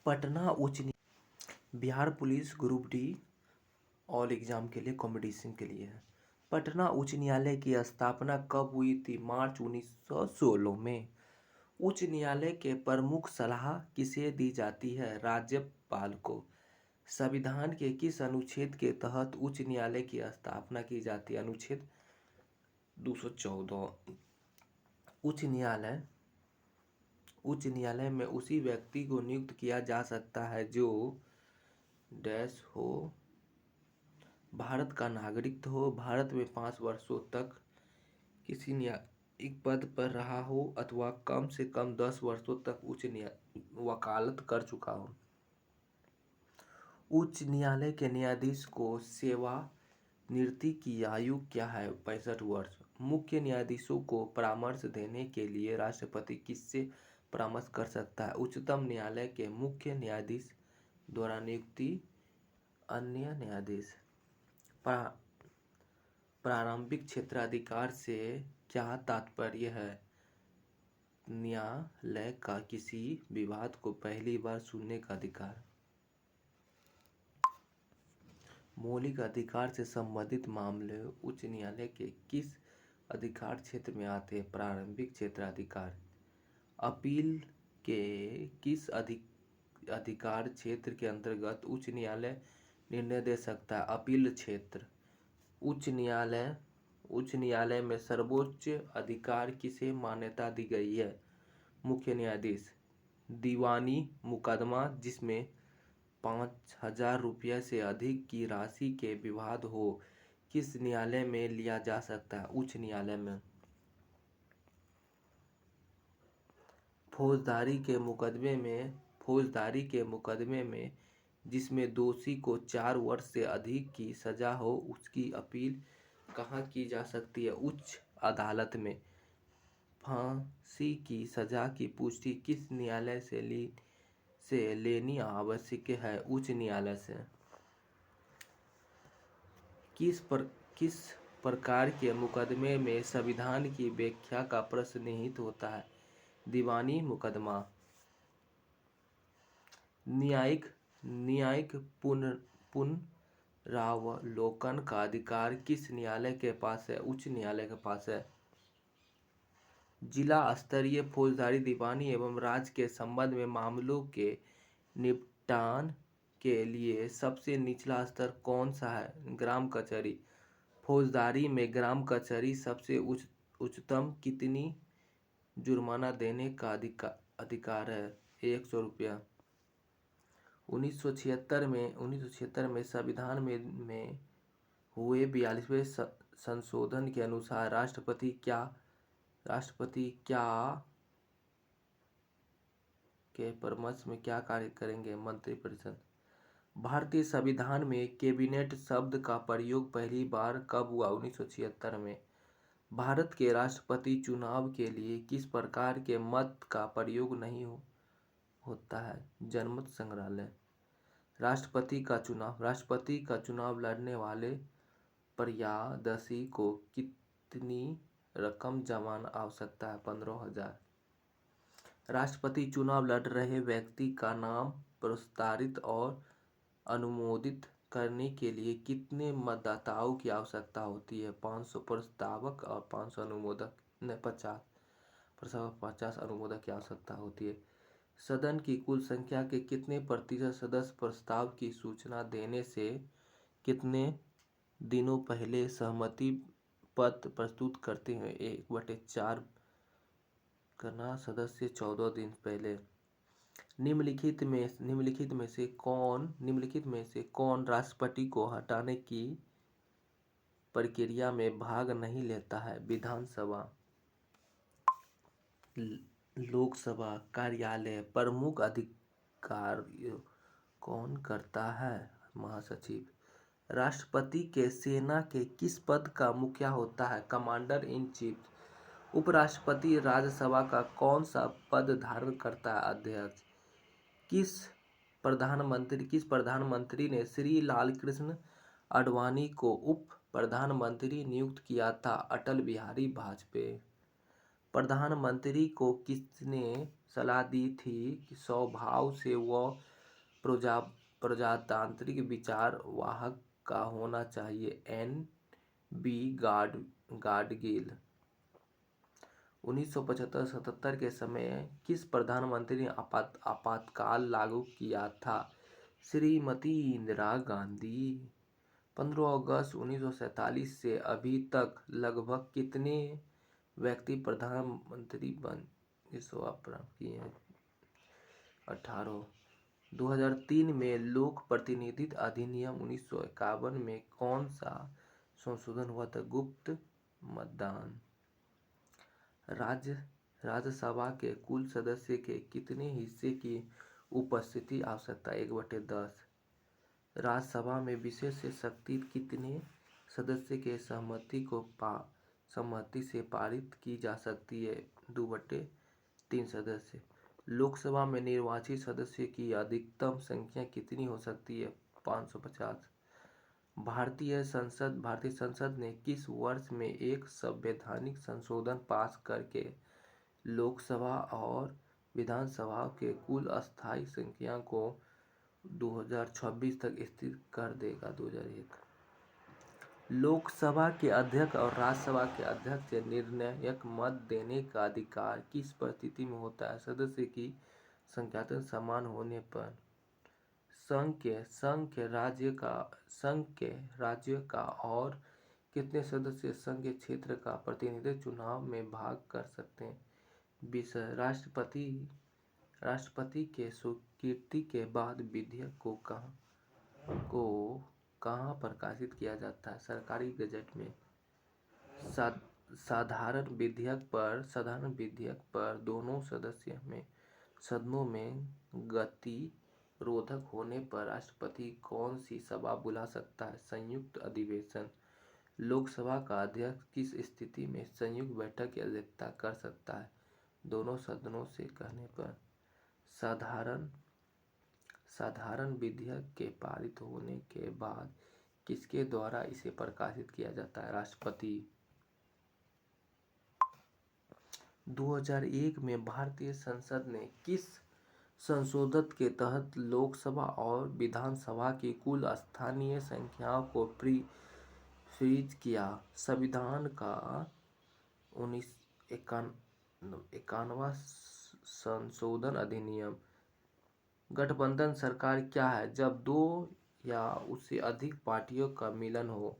पटना उच्च Bihar police group D all exam के लिए कंपटीशन के लिए है। पटना उच्च न्यायालय की स्थापना कब हुई थी? मार्च 1916 में। उच्च न्यायालय के प्रमुख सलाह किसे दी जाती है? राज्यपाल को। संविधान के किस अनुच्छेद के तहत उच्च न्यायालय की स्थापना की जाती है? अनुच्छेद 214। उच्च न्यायालय में उसी व्यक्ति को नियुक्त किया जा सकता है जो डैश हो, भारत का नागरिक हो, भारत में 5 वर्षों तक किसी न्यायिक पद पर रहा हो अथवा कम से कम 10 वर्षों तक उच्च वकालत कर चुका हो। उच्च न्यायालय के न्यायाधीश को सेवानिवृत्ति की आयु क्या है? 65 वर्ष। मुख्य न्यायाधीशों को परामर्श देने के लिए राष्ट्रपति किससे परामर्श कर सकता है? उच्चतम न्यायालय के मुख्य न्यायाधीश द्वारा नियुक्ति। अन्य न्यायाधीश। प्रारंभिक क्षेत्राधिकार से क्या तात्पर्य है? न्यायालय का किसी विवाद को पहली बार सुनने का अधिकार। मौलिक अधिकार से संबंधित मामले उच्च न्यायालय के किस अधिकार क्षेत्र में आते हैं? प्रारंभिक क्षेत्राधिकार। अपील के किस अधिकार क्षेत्र के अंतर्गत उच्च न्यायालय निर्णय दे सकता है? अपील क्षेत्र। उच्च न्यायालय में सर्वोच्च अधिकार किसे मान्यता दी गई है? मुख्य न्यायाधीश। दीवानी मुकदमा जिसमें 5,000 रुपये से अधिक की राशि के विवाद हो किस न्यायालय में लिया जा सकता है? उच्च न्यायालय में। फौजदारी के मुकदमे में जिसमें दोषी को 4 वर्ष से अधिक की सजा हो उसकी अपील कहाँ की जा सकती है? उच्च अदालत में। फांसी की सजा की पुष्टि किस न्यायालय से लेनी आवश्यक है? उच्च न्यायालय से। किस प्रकार के मुकदमे में संविधान की व्याख्या का प्रश्न निहित होता है? दीवानी मुकदमा। न्यायिक पुनरावलोकन का अधिकार किस न्यायालय के पास है? उच्च न्यायालय के पास है। जिला स्तरीय फौजदारी, दीवानी एवं राज्य के संबंध में मामलों के निपटान के लिए सबसे निचला स्तर कौन सा है? ग्राम कचहरी। फौजदारी में ग्राम कचहरी सबसे उच्चतम कितनी जुर्माना देने का अधिकार है? 100 रुपया। 1976 में संविधान में हुए 42वें संशोधन के अनुसार राष्ट्रपति के परामर्श में क्या कार्य करेंगे? मंत्रिपरिषद। भारतीय संविधान में कैबिनेट शब्द का प्रयोग पहली बार कब हुआ? 1976 में। भारत के राष्ट्रपति चुनाव के लिए किस प्रकार के मत का प्रयोग नहीं होता है? जनमत संग्रहालय। राष्ट्रपति का चुनाव लड़ने वाले प्रत्याशी को कितनी रकम जमा आवश्यकता है? 15,000। राष्ट्रपति चुनाव लड़ रहे व्यक्ति का नाम प्रस्तावित और अनुमोदित करने के लिए कितने मतदाताओं की आवश्यकता होती है? 500 प्रस्तावक और 500 अनुमोदक। 50 अनुमोदक की आवश्यकता होती है। सदन की कुल संख्या के कितने प्रतिशत सदस्य प्रस्ताव की सूचना देने से कितने दिनों पहले सहमति पत्र प्रस्तुत करते हैं? 1/4 करना सदस्य 14 दिन पहले। निम्नलिखित में से कौन राष्ट्रपति को हटाने की प्रक्रिया में भाग नहीं लेता है? विधानसभा। लोकसभा कार्यालय प्रमुख अधिकारी कौन करता है? महासचिव। राष्ट्रपति के सेना के किस पद का मुखिया होता है? Commander in chief. उपराष्ट्रपति राज्यसभा का कौन सा पद धारण करता है? अध्यक्ष। किस प्रधानमंत्री ने श्री लालकृष्ण आडवाणी को उप प्रधानमंत्री नियुक्त किया था? अटल बिहारी वाजपेयी। प्रधानमंत्री को किसने सलाह दी थी कि स्वभाव से वह प्रजातांत्रिक विचार वाहक का होना चाहिए। N.B. गाडगिल। 1975-77 के समय किस प्रधानमंत्री ने आपातकाल लागू किया था? श्रीमती इंदिरा गांधी। 15 अगस्त 1947 से अभी तक लगभग कितने व्यक्ति प्रधानमंत्री बन प्राप्त किए हैं? 18। 2003 में लोक प्रतिनिधित्व अधिनियम 1951 में कौन सा संशोधन हुआ था? गुप्त मतदान। राज्यसभा के कुल सदस्य के कितने हिस्से की उपस्थिति आवश्यकता? 1/10। राज्यसभा में विशेष शक्ति कितने सदस्य के सहमति से पारित की जा सकती है? 2/3 सदस्य। लोकसभा में निर्वाचित सदस्य की अधिकतम संख्या कितनी हो सकती है? 550। भारतीय संसद ने किस वर्ष में एक संवैधानिक संशोधन पास करके लोकसभा और विधानसभा के कुल अस्थायी संख्या को 2026 तक स्थिर कर देगा? 2001। लोकसभा के अध्यक्ष और राज्यसभा के अध्यक्ष से निर्णायक मत देने का अधिकार किस परिस्थिति में होता है? सदस्य की संख्या समान होने पर। संघ के राज्य का और कितने सदस्य संघ के क्षेत्र का प्रतिनिधित्व चुनाव में भाग कर सकते हैं? विषय राष्ट्रपति के स्वीकृति के बाद विधेयक को कहाँ प्रकाशित किया जाता है? सरकारी गजट में। साधारण विधेयक पर दोनों सदनों में गतिरोध होने पर राष्ट्रपति कौन सी सभा बुला सकता है? संयुक्त अधिवेशन। लोकसभा का अध्यक्ष किस स्थिति में संयुक्त बैठक की अध्यक्षता कर सकता है? दोनों सदनों से कहने पर। साधारण विधेयक के पारित होने के बाद किसके द्वारा इसे प्रकाशित किया जाता है? राष्ट्रपति। 2001 में भारतीय संसद ने किस संशोधन के तहत लोकसभा और विधानसभा की कुल स्थानीय संख्याओं को फ्रीज किया? संविधान का 1991वां संशोधन अधिनियम। गठबंधन सरकार क्या है? जब दो या उससे अधिक पार्टियों का मिलन हो।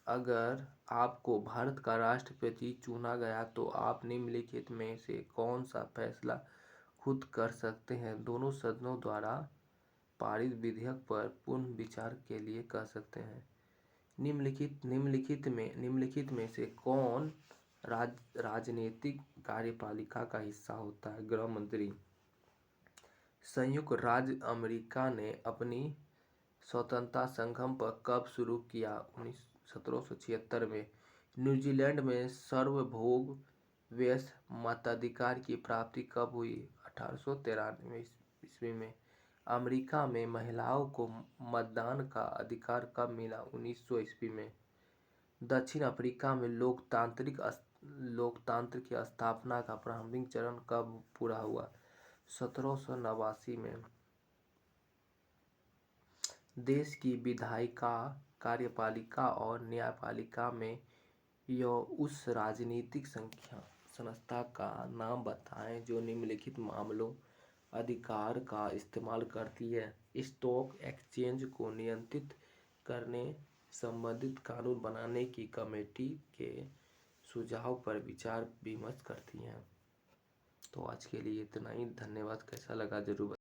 अगर आपको भारत का राष्ट्रपति चुना गया तो आप निम्नलिखित में से कौन सा फैसला खुद कर सकते हैं? दोनों सदनों द्वारा पारित विधेयक पर पुनः विचार के लिए कह सकते हैं। निम्नलिखित में से कौन राजनीतिक कार्यपालिका का हिस्सा होता है? गृह मंत्री। संयुक्त राज्य अमेरिका ने अपनी स्वतंत्रता संग्राम कब शुरू किया? 1776 में। न्यूजीलैंड में सार्वभौम वयस्क मताधिकार की प्राप्ति कब हुई? 1893 ईस्वी में। अमेरिका में महिलाओं को मतदान का अधिकार कब मिला? 1900 ईस्वी में। दक्षिण अफ्रीका में लोकतंत्र की स्थापना का प्रारंभिक चरण कब पूरा हुआ? 1789 में। देश की विधायिका, कार्यपालिका और न्यायपालिका में उस राजनीतिक संस्था का नाम बताएं जो निम्नलिखित मामलों अधिकार का इस्तेमाल करती है? स्टॉक एक्सचेंज को नियंत्रित करने संबंधित कानून बनाने की कमेटी के सुझाव पर विचार विमर्श करती है। तो आज के लिए इतना ही। धन्यवाद। कैसा लगा जरूर